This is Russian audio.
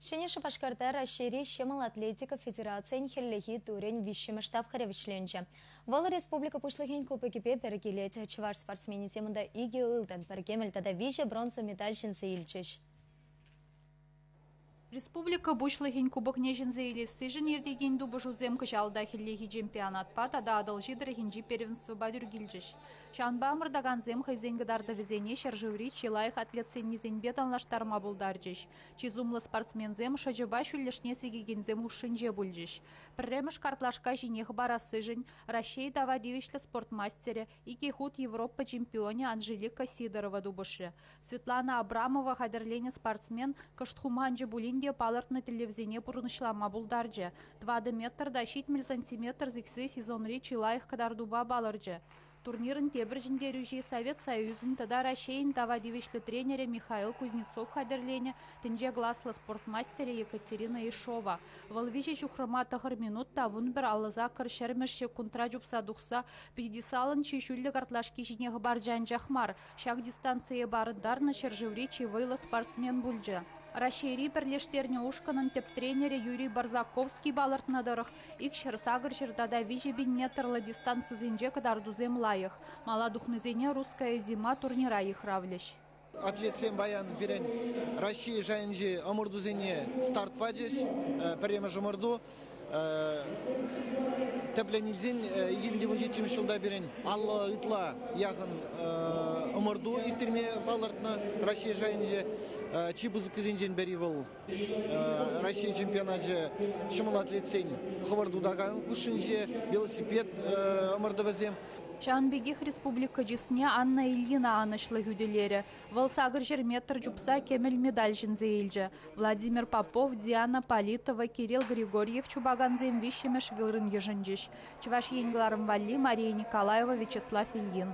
Шене Шапашкарта расшири Шемал Атлетика Федерациян херлехи турен вишшемы штаб харевишленче. Вал республика пушлыхен кубекипе пергилет чвар спортсмени темында иги ылдан пергемел тада виже бронза медаль жинсы илчеш. Республика бушлыхин кубок нежинзе или сыжен ердеген дубы жузем кышалда хиллехи чемпионат па тада адалжидыр хинжи первенство бадюргилжеш. Шанба мырдаган зем хайзенгадарды везене шаржыври челайх атлет сеннизенбет анлаштарма булдаржеш. Чизумлы спортсмен зем шаджыба шулешне сегеген зем ушынже бульжеш. Пірремыш картлашка жинех бара сыжен, Рашей дава девишлі спортмастере и кехут Европа чемпионе Анжелика Сидорова дубышы. Светлана Абрамова хадерлене спортсмен каштхуманжы булин палартны телевизине пурнышлама булдаржы. 2 метрда 7 сантиметр зиксы сезон речи лайх кадар дуба баларжы. Турнирын тебір жіндерюжи Совет Союзын тада Рашейн тава девишлі тренере Михаил Кузнецов хадерлене тінже гласлы спортмастере Екатерина Ишова. Валвиже жухрама тахыр минут тавун бір алыза кіршермешше кунтра жупса дұқса 50-лын чешулі картлашки жинеғі бар жан жахмар. Шақ дистанция барыдарны шержевречи вайлы спортсмен бульжы. Рашейри бірлештеріне ушканын теп тренере Юрий Барзаковский балартнадырық. Икшір сағыр жырдада виже 1 метрлы дистанция зенже кадардузем лайық. Мала духнызене русская зима турнира ихравлеш. Атлетсен баян берен Рашей жайынжи омырдузене старт падеш, пәрема жымырду. Тәпләнілзен 2017 жылда берен аллы ытла яғын омырду иртерме балартны Рашей жайынжи чибузы кізенжен бәрі бұл Рашей чемпионаджы шымыл атлетсен қывырдудаған құшынже велосипед омырды візем. Шанбегих республика жисне Анна Ильина анышлы хүделері. Валсагыр жер метр жупса кемел медаль жинзе илжі. Владимир Попов, Диана Политова, Кирилл Григорьев чубаганзем вишемеш вырын ежінжеш. Чуваш енгіларым Валли, Мария Николаева, Вячеслав Ильин.